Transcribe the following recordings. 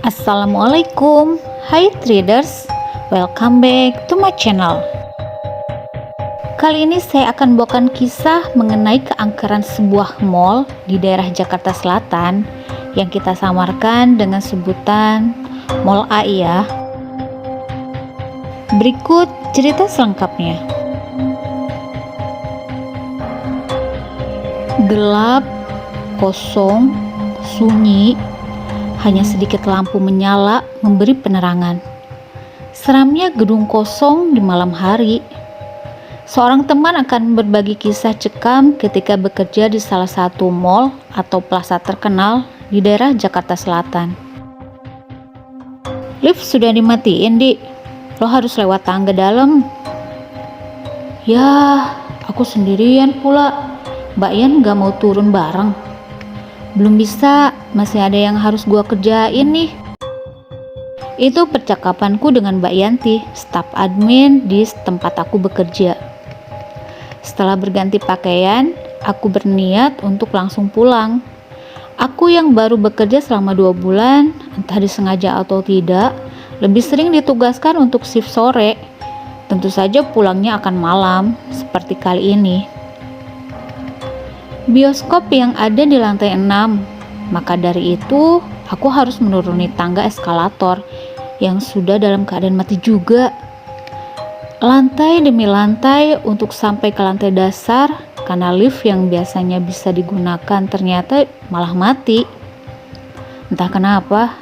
Assalamualaikum, hai traders, welcome back to my channel. Kali ini saya akan bawakan kisah mengenai keangkeran sebuah mall di daerah Jakarta Selatan yang kita samarkan dengan sebutan Mall AI ya. Berikut cerita selengkapnya. Gelap, kosong, sunyi, hanya sedikit lampu menyala memberi penerangan. Seramnya gedung kosong di malam hari. Seorang teman akan berbagi kisah cekam ketika bekerja di salah satu mall atau plaza terkenal di daerah Jakarta Selatan. Lift sudah dimatiin, Dik. Lo harus lewat tangga dalam. Ya, aku sendirian pula. Mbak Yan gak mau turun bareng. Belum bisa, masih ada yang harus gua kerjain nih. Itu percakapanku dengan Mbak Yanti, staf admin di tempat aku bekerja. Setelah berganti pakaian, aku berniat untuk langsung pulang. Aku yang baru bekerja selama 2 bulan, entah disengaja atau tidak, lebih sering ditugaskan untuk shift sore. Tentu saja pulangnya akan malam, seperti kali ini. Bioskop yang ada di lantai 6, maka dari itu aku harus menuruni tangga eskalator yang sudah dalam keadaan mati juga. Lantai demi lantai untuk sampai ke lantai dasar karena lift yang biasanya bisa digunakan ternyata malah mati. Entah kenapa.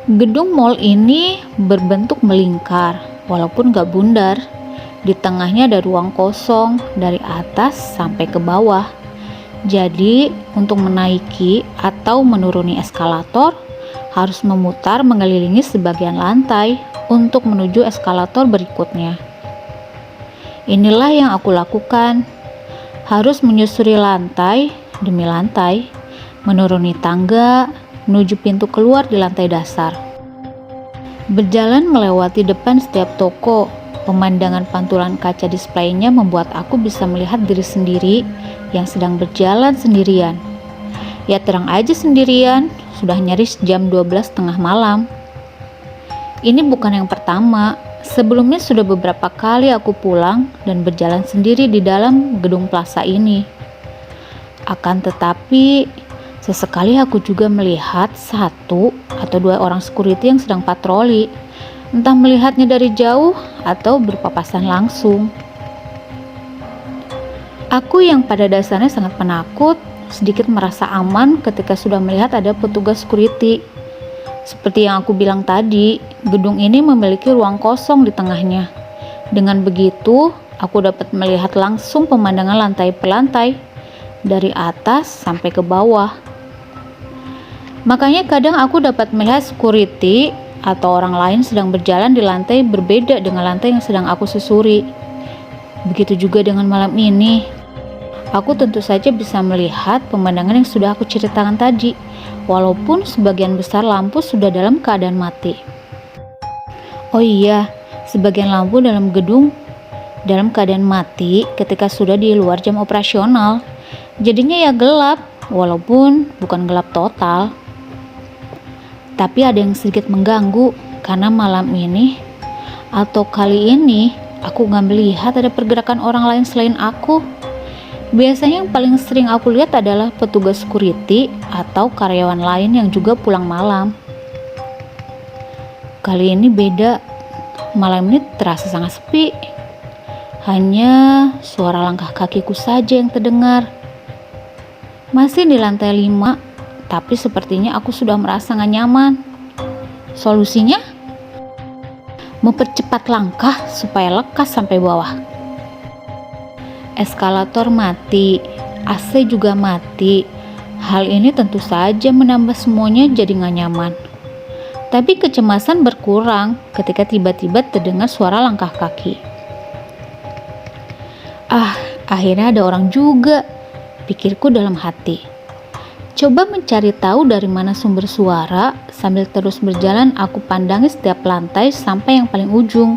Gedung mall ini berbentuk melingkar walaupun gak bundar. Di tengahnya ada ruang kosong dari atas sampai ke bawah. Jadi untuk menaiki atau menuruni eskalator harus memutar mengelilingi sebagian lantai untuk menuju eskalator berikutnya. Inilah yang aku lakukan. Harus menyusuri lantai demi lantai, menuruni tangga, menuju pintu keluar di lantai dasar. Berjalan melewati depan setiap toko. Pemandangan pantulan kaca displaynya membuat aku bisa melihat diri sendiri yang sedang berjalan sendirian. Ya terang aja sendirian, sudah nyaris jam 12 tengah malam. Ini bukan yang pertama, sebelumnya sudah beberapa kali aku pulang dan berjalan sendiri di dalam gedung plaza ini. Akan tetapi, sesekali aku juga melihat 1 atau 2 orang security yang sedang patroli. Entah melihatnya dari jauh atau berpapasan langsung. Aku yang pada dasarnya sangat penakut, sedikit merasa aman ketika sudah melihat ada petugas security. Seperti yang aku bilang tadi, gedung ini memiliki ruang kosong di tengahnya. Dengan begitu, aku dapat melihat langsung pemandangan lantai per lantai, dari atas sampai ke bawah. Makanya kadang aku dapat melihat security atau orang lain sedang berjalan di lantai berbeda dengan lantai yang sedang aku susuri. Begitu juga dengan malam ini. Aku tentu saja bisa melihat pemandangan yang sudah aku ceritakan tadi, walaupun sebagian besar lampu sudah dalam keadaan mati. Oh iya, sebagian lampu dalam gedung dalam keadaan mati ketika sudah di luar jam operasional. Jadinya ya gelap, walaupun bukan gelap total. Tapi ada yang sedikit mengganggu karena malam ini atau kali ini aku gak melihat ada pergerakan orang lain selain aku. Biasanya yang paling sering aku lihat adalah petugas security atau karyawan lain yang juga pulang malam. Kali ini beda, malam ini terasa sangat sepi. Hanya suara langkah kakiku saja yang terdengar. Masih di lantai 5. Tapi sepertinya aku sudah merasa gak nyaman. Solusinya? Mempercepat langkah supaya lekas sampai bawah. Eskalator mati, AC juga mati. Hal ini tentu saja menambah semuanya jadi gak nyaman. Tapi kecemasan berkurang ketika tiba-tiba terdengar suara langkah kaki. Akhirnya ada orang juga, pikirku dalam hati. Coba mencari tahu dari mana sumber suara. Sambil terus berjalan aku pandangi setiap lantai sampai yang paling ujung,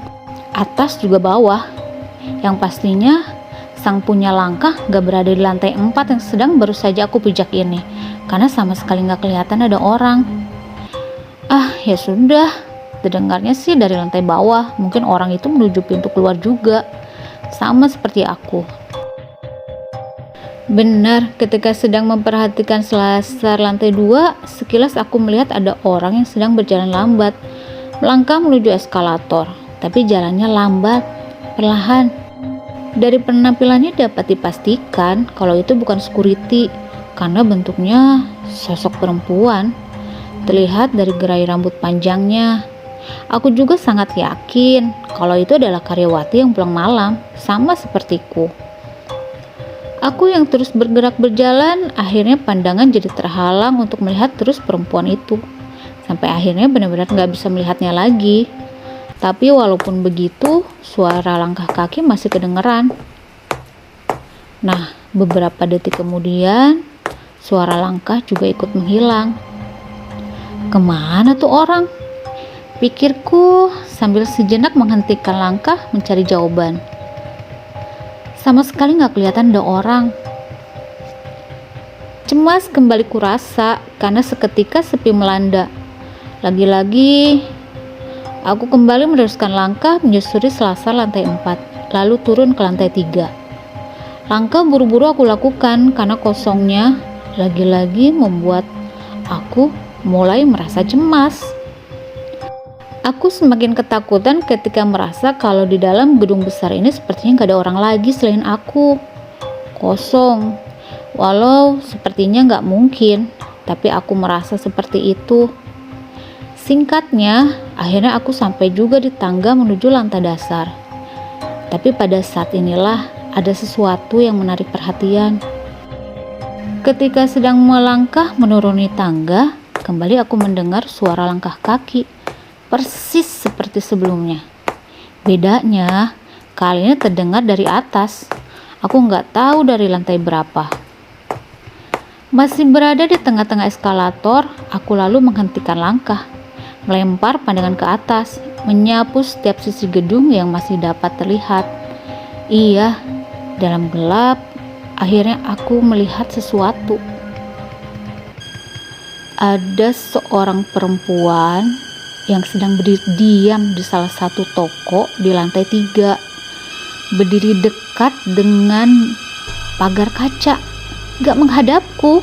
atas juga bawah. Yang pastinya sang punya langkah gak berada di lantai 4 yang sedang baru saja aku pijak ini. karena sama sekali nggak kelihatan ada orang. Ah, ya sudah, terdengarnya sih dari lantai bawah, mungkin orang itu menuju pintu keluar juga, sama seperti aku. Benar, ketika sedang memperhatikan selasar lantai 2, sekilas aku melihat ada orang yang sedang berjalan lambat, melangkah menuju eskalator, tapi jalannya lambat, perlahan. Dari penampilannya dapat dipastikan kalau itu bukan security, karena bentuknya sosok perempuan. Terlihat dari gerai rambut panjangnya. Aku juga sangat yakin kalau itu adalah karyawati yang pulang malam, sama sepertiku. Aku yang terus bergerak berjalan, akhirnya pandangan jadi terhalang untuk melihat terus perempuan itu. Sampai akhirnya benar-benar gak bisa melihatnya lagi. Tapi walaupun begitu, suara langkah kaki masih kedengeran. Nah, beberapa detik kemudian, suara langkah juga ikut menghilang. Kemana tuh orang? Pikirku sambil sejenak menghentikan langkah mencari jawaban. Sama sekali gak kelihatan ada orang. Cemas kembali kurasa karena seketika sepi melanda. Lagi-lagi aku kembali meneruskan langkah menyusuri selasar lantai 4, lalu turun ke lantai 3. Langkah buru-buru aku lakukan karena kosongnya lagi-lagi membuat aku mulai merasa cemas. Aku semakin ketakutan ketika merasa kalau di dalam gedung besar ini sepertinya gak ada orang lagi selain aku. Kosong. Walau sepertinya gak mungkin, tapi aku merasa seperti itu. Singkatnya, akhirnya aku sampai juga di tangga menuju lantai dasar. Tapi pada saat inilah ada sesuatu yang menarik perhatian. Ketika sedang melangkah menuruni tangga, kembali aku mendengar suara langkah kaki. Persis seperti sebelumnya. Bedanya, kali ini terdengar dari atas. Aku nggak tahu dari lantai berapa. Masih berada di tengah-tengah eskalator, aku lalu menghentikan langkah, melempar pandangan ke atas, menyapu setiap sisi gedung yang masih dapat terlihat. Iya, dalam gelap, akhirnya aku melihat sesuatu. Ada seorang perempuan yang sedang berdiri diam di salah satu toko di lantai 3, berdiri dekat dengan pagar kaca, gak menghadapku,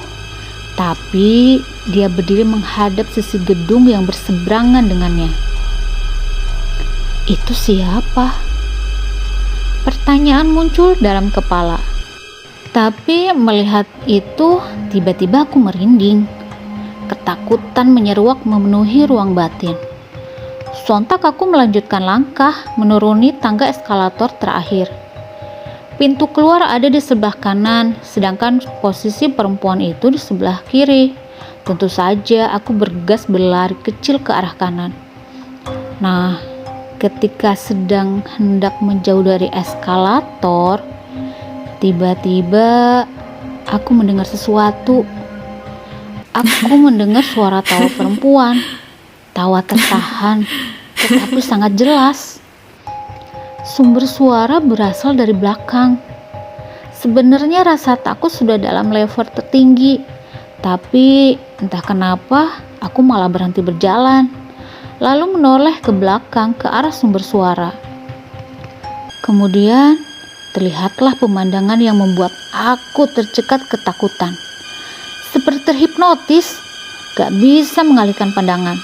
tapi dia berdiri menghadap sisi gedung yang berseberangan dengannya. Itu siapa? Pertanyaan muncul dalam kepala, tapi melihat itu tiba-tiba aku merinding. Ketakutan menyeruak memenuhi ruang batin. Sontak aku melanjutkan langkah menuruni tangga eskalator terakhir. Pintu keluar ada di sebelah kanan, sedangkan posisi perempuan itu di sebelah kiri. Tentu saja aku bergegas berlari kecil ke arah kanan. Nah, ketika sedang hendak menjauh dari eskalator, tiba-tiba aku mendengar sesuatu. Aku mendengar suara tawa perempuan. Tawa tertahan, tetapi sangat jelas. Sumber suara berasal dari belakang. Sebenarnya rasa takut sudah dalam level tertinggi, tapi entah kenapa aku malah berhenti berjalan, lalu menoleh ke belakang ke arah sumber suara. Kemudian terlihatlah pemandangan yang membuat aku tercekat ketakutan. Seperti terhipnotis, gak bisa mengalihkan pandangan.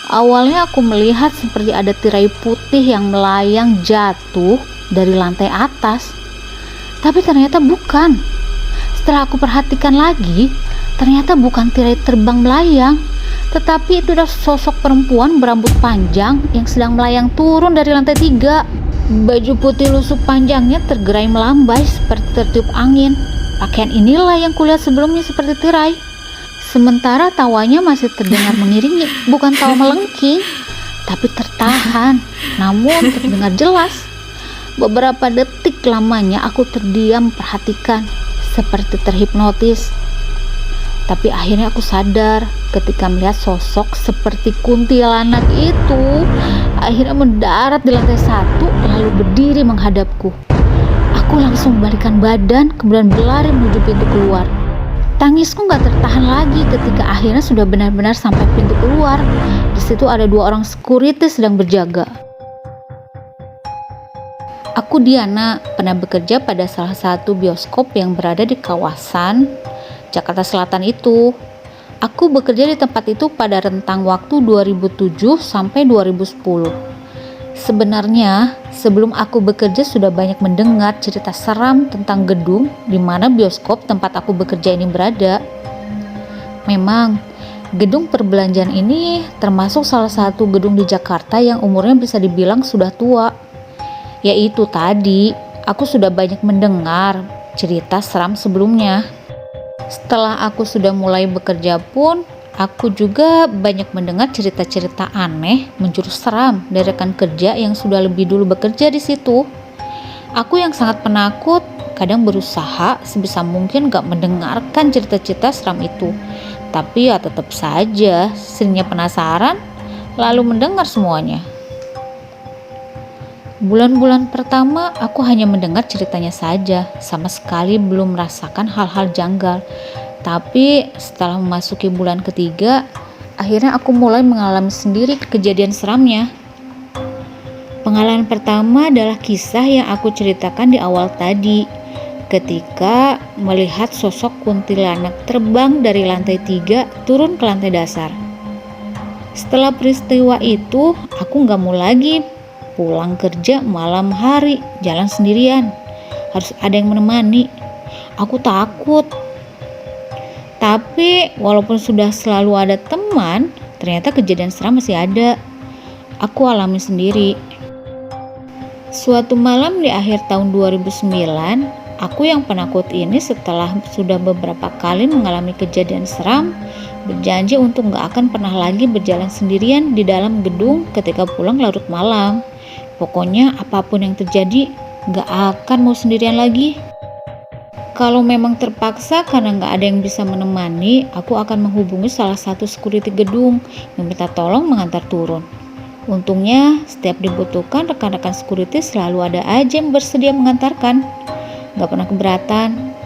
Awalnya aku melihat seperti ada tirai putih yang melayang jatuh dari lantai atas. Tapi ternyata bukan. Setelah aku perhatikan lagi, ternyata bukan tirai terbang melayang, tetapi itu adalah sosok perempuan berambut panjang yang sedang melayang turun dari lantai 3. Baju putih lusuh panjangnya tergerai melambai seperti tertiup angin. Pakaian inilah yang kulihat sebelumnya seperti tirai. Sementara tawanya masih terdengar mengiringi, bukan tawa melengking, tapi tertahan, namun terdengar jelas. Beberapa detik lamanya aku terdiam perhatikan, seperti terhipnotis. Tapi akhirnya aku sadar ketika melihat sosok seperti kuntilanak itu akhirnya mendarat di lantai 1 lalu berdiri menghadapku. Aku langsung membalikkan badan kemudian berlari menuju pintu keluar. Tangisku nggak tertahan lagi ketika akhirnya sudah benar-benar sampai pintu keluar. Di situ ada 2 orang security sedang berjaga. Aku Diana, pernah bekerja pada salah satu bioskop yang berada di kawasan Jakarta Selatan itu. Aku bekerja di tempat itu pada rentang waktu 2007 sampai 2010. Sebenarnya, sebelum aku bekerja sudah banyak mendengar cerita seram tentang gedung di mana bioskop tempat aku bekerja ini berada. Memang, gedung perbelanjaan ini termasuk salah satu gedung di Jakarta yang umurnya bisa dibilang sudah tua. Yaitu tadi, aku sudah banyak mendengar cerita seram sebelumnya. Setelah aku sudah mulai bekerja pun, aku juga banyak mendengar cerita-cerita aneh menjurus seram dari rekan kerja yang sudah lebih dulu bekerja di situ. Aku yang sangat penakut, kadang berusaha sebisa mungkin gak mendengarkan cerita-cerita seram itu. Tapi ya tetap saja, seringnya penasaran, lalu mendengar semuanya. Bulan-bulan pertama aku hanya mendengar ceritanya saja, sama sekali belum merasakan hal-hal janggal. Tapi setelah memasuki bulan ketiga, akhirnya aku mulai mengalami sendiri kejadian seramnya. Pengalaman pertama adalah kisah yang aku ceritakan di awal tadi, ketika melihat sosok kuntilanak terbang dari lantai 3 turun ke lantai dasar. Setelah peristiwa itu, aku gak mau lagi pulang kerja malam hari, jalan sendirian. Harus ada yang menemani. Aku takut. Tapi walaupun sudah selalu ada teman, ternyata kejadian seram masih ada. Aku alami sendiri. Suatu malam di akhir tahun 2009, aku yang penakut ini setelah sudah beberapa kali mengalami kejadian seram, berjanji untuk gak akan pernah lagi berjalan sendirian di dalam gedung ketika pulang larut malam. Pokoknya apapun yang terjadi, gak akan mau sendirian lagi. Kalau memang terpaksa karena gak ada yang bisa menemani, aku akan menghubungi salah satu security gedung, meminta tolong mengantar turun. Untungnya, setiap dibutuhkan rekan-rekan security selalu ada aja yang bersedia mengantarkan. Gak pernah keberatan.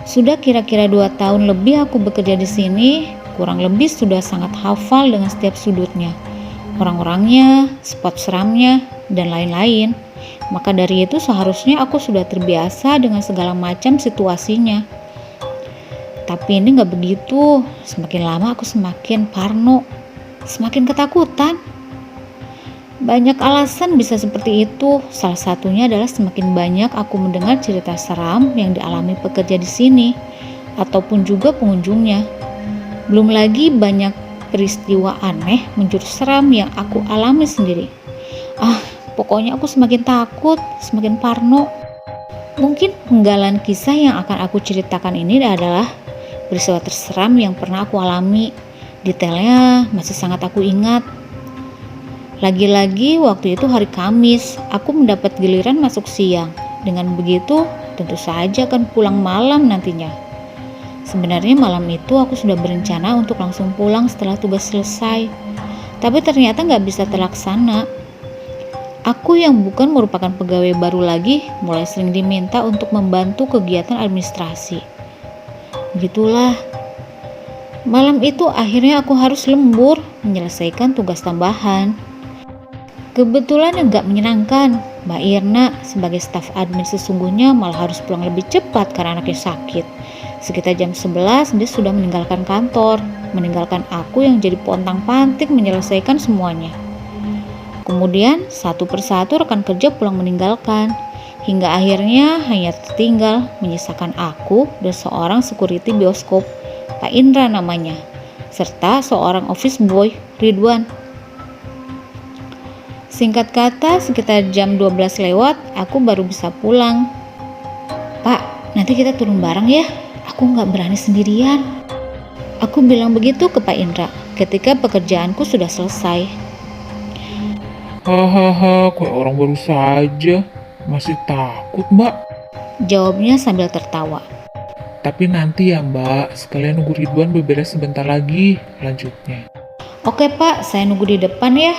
Sudah kira-kira 2 tahun lebih aku bekerja di sini, kurang lebih sudah sangat hafal dengan setiap sudutnya. Orang-orangnya, spot seramnya, dan lain-lain. Maka dari itu seharusnya aku sudah terbiasa dengan segala macam situasinya. Tapi ini gak begitu. Semakin lama aku semakin parno, semakin ketakutan. Banyak alasan bisa seperti itu. Salah satunya adalah semakin banyak aku mendengar cerita seram yang dialami pekerja di sini, ataupun juga pengunjungnya. Belum lagi banyak peristiwa aneh menjurus seram yang aku alami sendiri. Pokoknya aku semakin takut, semakin parno. Mungkin penggalan kisah yang akan aku ceritakan ini adalah peristiwa terseram yang pernah aku alami. Detailnya masih sangat aku ingat. Lagi-lagi waktu itu hari Kamis, aku mendapat giliran masuk siang. Dengan begitu, tentu saja akan pulang malam nantinya. Sebenarnya malam itu aku sudah berencana untuk langsung pulang setelah tugas selesai. Tapi ternyata gak bisa terlaksana. Aku yang bukan merupakan pegawai baru lagi, mulai sering diminta untuk membantu kegiatan administrasi. Begitulah. Malam itu akhirnya aku harus lembur menyelesaikan tugas tambahan. Kebetulan yang gak menyenangkan, Mbak Irna sebagai staf admin sesungguhnya malah harus pulang lebih cepat karena anaknya sakit. Sekitar jam 11 dia sudah meninggalkan kantor, meninggalkan aku yang jadi pontang-panting menyelesaikan semuanya. Kemudian satu persatu rekan kerja pulang meninggalkan, hingga akhirnya hanya tertinggal menyisakan aku dan seorang security bioskop, Pak Indra namanya, serta seorang office boy, Ridwan. Singkat kata, sekitar jam 12 lewat, aku baru bisa pulang. Pak, nanti kita turun bareng ya, aku gak berani sendirian. Aku bilang begitu ke Pak Indra ketika pekerjaanku sudah selesai. Hahaha, kayak orang baru saja. Masih takut, Mbak? Jawabnya sambil tertawa. Tapi nanti ya, Mbak, sekalian nunggu Ridwan beberes sebentar lagi, lanjutnya. Oke Pak, saya nunggu di depan ya,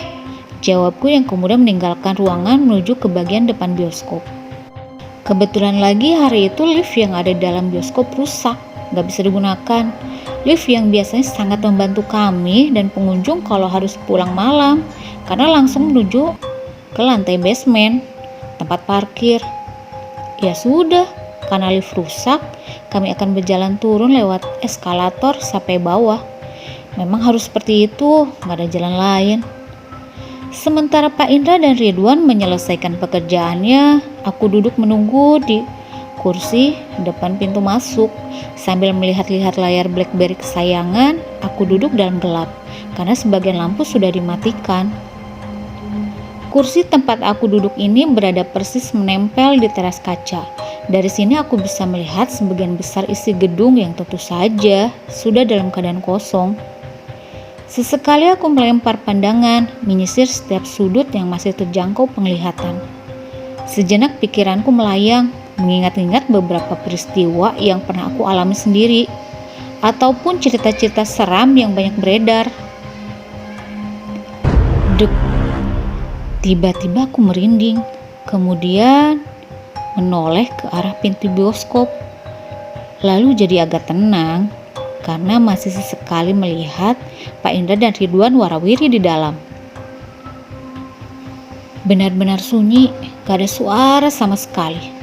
jawabku yang kemudian meninggalkan ruangan menuju ke bagian depan bioskop. Kebetulan lagi hari itu lift yang ada di dalam bioskop rusak. nggak bisa digunakan. Lift yang biasanya sangat membantu kami dan pengunjung kalau harus pulang malam, karena langsung menuju ke lantai basement, tempat parkir. Ya sudah, karena lift rusak, kami akan berjalan turun lewat eskalator sampai bawah. Memang harus seperti itu, nggak ada jalan lain. Sementara Pak Indra dan Ridwan menyelesaikan pekerjaannya, aku duduk menunggu di kursi depan pintu masuk. Sambil melihat-lihat layar BlackBerry kesayangan, aku duduk dalam gelap, karena sebagian lampu sudah dimatikan. Kursi tempat aku duduk ini berada persis menempel di teras kaca. Dari sini aku bisa melihat sebagian besar isi gedung yang tentu saja sudah dalam keadaan kosong. Sesekali aku melempar pandangan, menyisir setiap sudut yang masih terjangkau penglihatan. Sejenak pikiranku melayang, mengingat-ingat beberapa peristiwa yang pernah aku alami sendiri, ataupun cerita-cerita seram yang banyak beredar. Dek, tiba-tiba aku merinding, kemudian menoleh ke arah pintu bioskop. Lalu jadi agak tenang, karena masih sesekali melihat Pak Indra dan Ridwan warawiri di dalam. Benar-benar sunyi, gak ada suara sama sekali.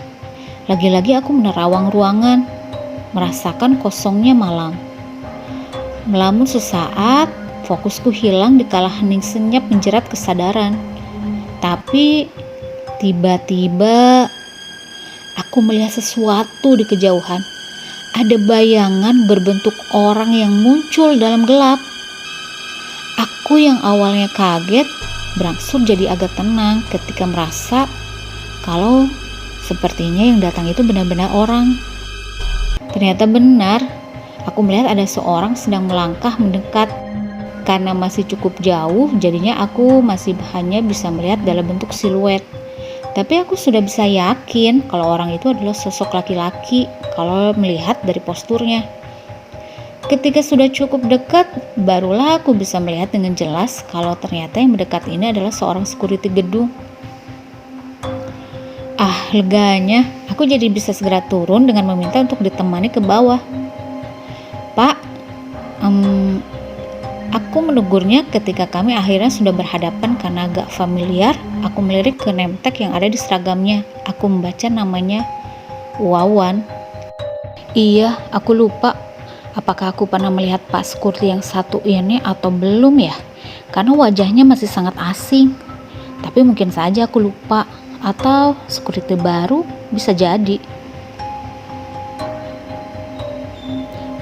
Lagi-lagi aku menerawang ruangan, merasakan kosongnya malam. Melamun sesaat, fokusku hilang dikala hening senyap menjerat kesadaran. Tapi tiba-tiba aku melihat sesuatu di kejauhan. Ada bayangan berbentuk orang yang muncul dalam gelap. Aku yang awalnya kaget berangsur jadi agak tenang ketika merasa kalau sepertinya yang datang itu benar-benar orang. Ternyata benar, aku melihat ada seorang sedang melangkah mendekat. Karena masih cukup jauh, jadinya aku masih hanya bisa melihat dalam bentuk siluet. Tapi aku sudah bisa yakin kalau orang itu adalah sosok laki-laki kalau melihat dari posturnya. Ketika sudah cukup dekat, barulah aku bisa melihat dengan jelas kalau ternyata yang mendekat ini adalah seorang security gedung. Leganya, aku jadi bisa segera turun dengan meminta untuk ditemani ke bawah. Pak, aku menegurnya ketika kami akhirnya sudah berhadapan karena agak familiar. Aku melirik ke name tag yang ada di seragamnya. Aku membaca namanya Wawan. Iya, aku lupa. Apakah aku pernah melihat Pak Security yang satu ini atau belum ya? Karena wajahnya masih sangat asing. Tapi mungkin saja aku lupa. Atau security baru, bisa jadi.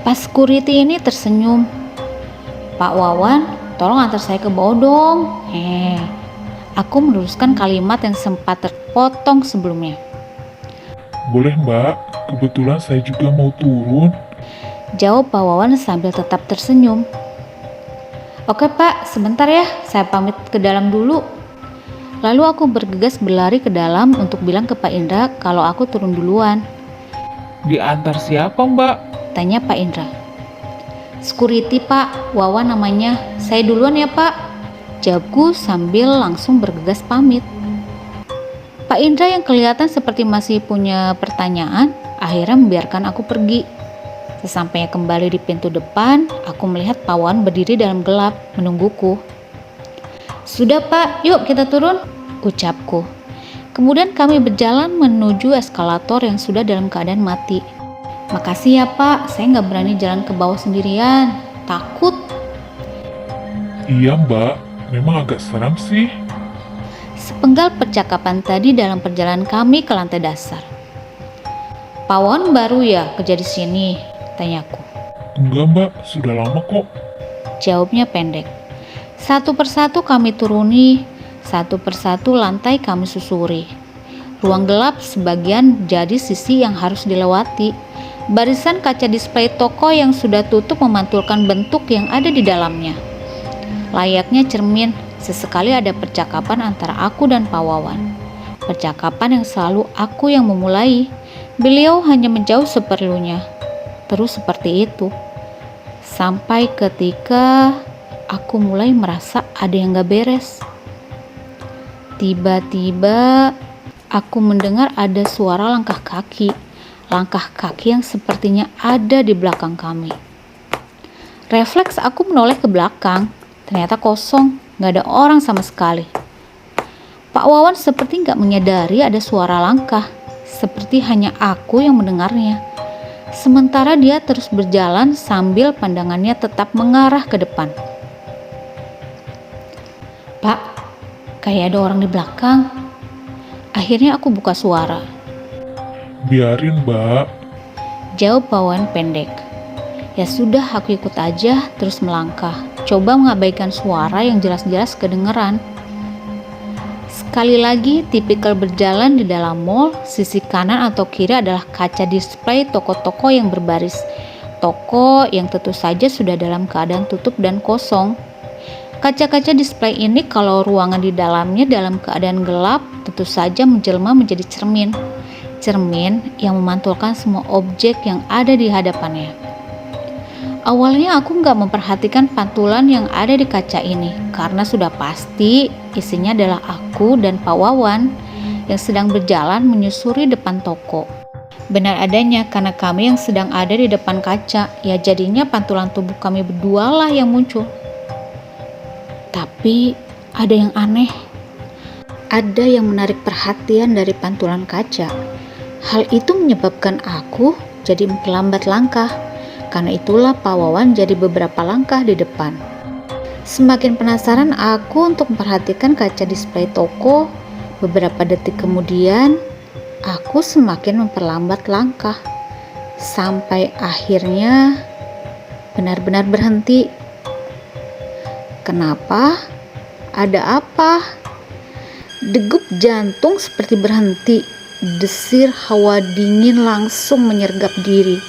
Pak Security ini tersenyum. Pak Wawan, tolong antar saya ke bawah dong. Aku meluruskan kalimat yang sempat terpotong sebelumnya. Boleh mbak, kebetulan saya juga mau turun. Jawab Pak Wawan sambil tetap tersenyum. Oke Pak, sebentar ya, saya pamit ke dalam dulu. Lalu aku bergegas berlari ke dalam untuk bilang ke Pak Indra kalau aku turun duluan. Diantar siapa mbak? Tanya Pak Indra. Security Pak, Wawan namanya. Saya duluan ya Pak. Jawabku sambil langsung bergegas pamit. Pak Indra yang kelihatan seperti masih punya pertanyaan, akhirnya membiarkan aku pergi. Sesampainya kembali di pintu depan, aku melihat Pak Wawan berdiri dalam gelap menungguku. Sudah Pak, yuk kita turun, ucapku. Kemudian kami berjalan menuju eskalator yang sudah dalam keadaan mati. Makasih ya Pak, saya nggak berani jalan ke bawah sendirian, takut. Iya mbak, memang agak seram sih. Sepenggal percakapan tadi dalam perjalanan kami ke lantai dasar. Pak Wawan baru ya kerja di sini? Tanyaku. Enggak mbak, sudah lama kok. Jawabnya pendek. Satu persatu kami turuni, satu persatu lantai kami susuri. Ruang gelap sebagian jadi sisi yang harus dilewati. Barisan kaca display toko yang sudah tutup memantulkan bentuk yang ada di dalamnya. Layaknya cermin, sesekali ada percakapan antara aku dan Pak Wawan. Percakapan yang selalu aku yang memulai. Beliau hanya menjauh seperlunya. Terus seperti itu. Sampai ketika aku mulai merasa ada yang gak beres. Tiba-tiba aku mendengar ada suara langkah kaki. langkah kaki yang sepertinya ada di belakang kami. Refleks aku menoleh ke belakang, ternyata kosong, gak ada orang sama sekali. Pak Wawan seperti gak menyadari ada suara langkah, seperti hanya aku yang mendengarnya. Sementara dia terus berjalan sambil pandangannya tetap mengarah ke depan. Pak, kayak ada orang di belakang. Akhirnya aku buka suara. Biarin, Mbak. Jawab Pak Wawan pendek. Ya sudah, aku ikut aja terus melangkah. Coba mengabaikan suara yang jelas-jelas kedengeran. Sekali lagi, tipikal berjalan di dalam mall, sisi kanan atau kiri adalah kaca display toko-toko yang berbaris. Toko yang tentu saja sudah dalam keadaan tutup dan kosong. Kaca-kaca display ini kalau ruangan di dalamnya dalam keadaan gelap, tentu saja menjelma menjadi cermin. Cermin yang memantulkan semua objek yang ada di hadapannya. Awalnya aku nggak memperhatikan pantulan yang ada di kaca ini karena sudah pasti isinya adalah aku dan Pak Wawan yang sedang berjalan menyusuri depan toko. Benar adanya karena kami yang sedang ada di depan kaca, ya jadinya pantulan tubuh kami berdua lah yang muncul. Tapi ada yang aneh. Ada yang menarik perhatian dari pantulan kaca. Hal itu menyebabkan aku jadi memperlambat langkah. Karena itulah Pak Wawan jadi beberapa langkah di depan. Semakin penasaran aku untuk memperhatikan kaca display toko. Beberapa detik kemudian, aku semakin memperlambat langkah. Sampai akhirnya benar-benar berhenti. Kenapa? Ada apa? Degup jantung seperti berhenti. Desir hawa dingin langsung menyergap diri.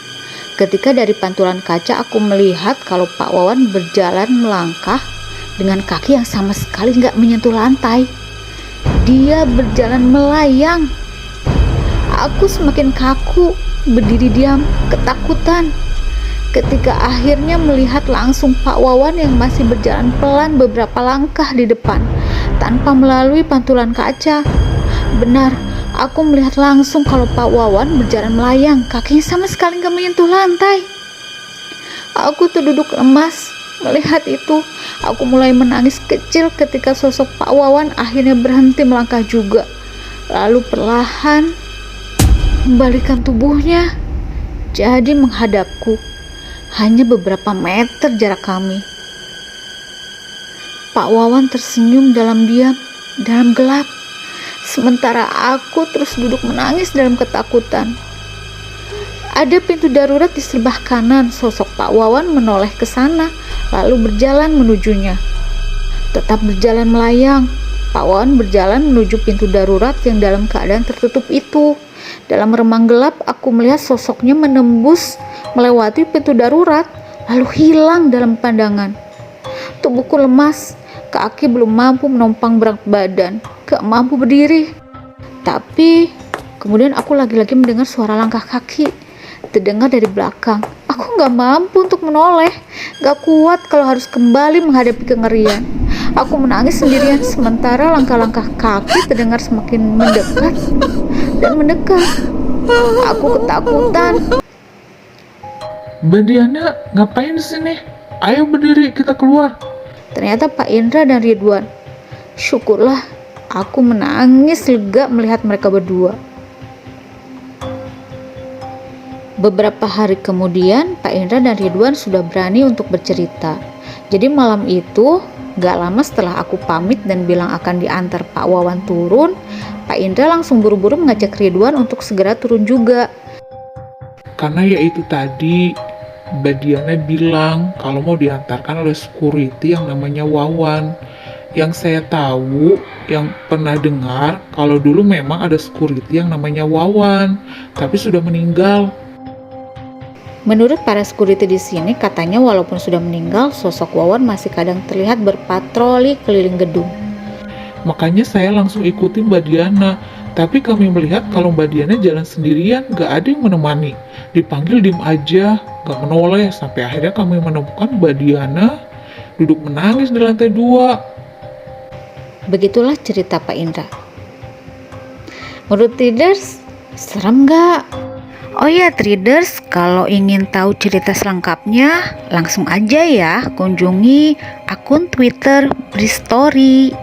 Ketika dari pantulan kaca aku melihat kalau Pak Wawan berjalan melangkah dengan kaki yang sama sekali nggak menyentuh lantai. Dia berjalan melayang. Aku semakin kaku, berdiri diam, ketakutan. Ketika akhirnya melihat langsung Pak Wawan yang masih berjalan pelan beberapa langkah di depan, tanpa melalui pantulan kaca. Benar, aku melihat langsung kalau Pak Wawan berjalan melayang, kakinya sama sekali gak menyentuh lantai. Aku terduduk lemas melihat itu. Aku mulai menangis kecil ketika sosok Pak Wawan akhirnya berhenti melangkah juga. Lalu perlahan membalikan tubuhnya jadi menghadapku. Hanya beberapa meter jarak kami. Pak Wawan tersenyum dalam diam, dalam gelap. Sementara aku terus duduk menangis dalam ketakutan. Ada pintu darurat di sebelah kanan. Sosok Pak Wawan menoleh ke sana, lalu berjalan menujunya. Tetap berjalan melayang. Pak Wawan berjalan menuju pintu darurat yang dalam keadaan tertutup itu. Dalam remang gelap, aku melihat sosoknya menembus melewati pintu darurat, lalu hilang dalam pandangan. Tubuhku lemas, kaki belum mampu menopang berat badan, gak mampu berdiri. Tapi kemudian aku lagi-lagi mendengar suara langkah kaki terdengar dari belakang. Aku gak mampu untuk menoleh, gak kuat kalau harus kembali menghadapi kengerian. Aku menangis sendirian sementara langkah-langkah kaki terdengar semakin mendekat dan mendekat. Aku ketakutan. Mbak Diana, ngapain di sini? Ayo berdiri, kita keluar. Ternyata Pak Indra dan Ridwan. Syukurlah, aku menangis lega melihat mereka berdua. Beberapa hari kemudian, Pak Indra dan Ridwan sudah berani untuk bercerita. Jadi malam itu, gak lama setelah aku pamit dan bilang akan diantar Pak Wawan turun, Pak Indra langsung buru-buru mengajak Ridwan untuk segera turun juga. Karena ya itu tadi, Mbak Diana bilang kalau mau diantarkan oleh security yang namanya Wawan. Yang saya tahu, yang pernah dengar, kalau dulu memang ada security yang namanya Wawan, tapi sudah meninggal. Menurut para security di sini, katanya walaupun sudah meninggal, sosok Wawan masih kadang terlihat berpatroli keliling gedung. Makanya saya langsung ikutin Mbak Diana. Tapi kami melihat kalau Mbak Diana jalan sendirian, gak ada yang menemani. Dipanggil diem aja, gak menoleh. Sampai akhirnya kami menemukan Mbak Diana duduk menangis di lantai 2. Begitulah cerita Pak Indra. Menurut Tiders, serem gak? Oh ya traders, kalau ingin tahu cerita selengkapnya, langsung aja ya kunjungi akun Twitter Bristory.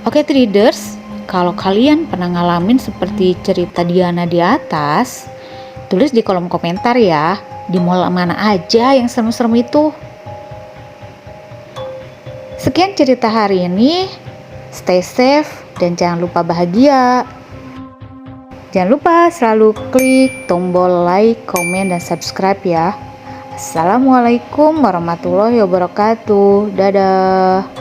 Oke traders, kalau kalian pernah ngalamin seperti cerita Diana di atas, tulis di kolom komentar ya, di mall mana aja yang serem-serem itu. Sekian cerita hari ini, stay safe dan jangan lupa bahagia. Jangan lupa selalu klik tombol like, komen, dan subscribe ya. Assalamualaikum warahmatullahi wabarakatuh. Dadah.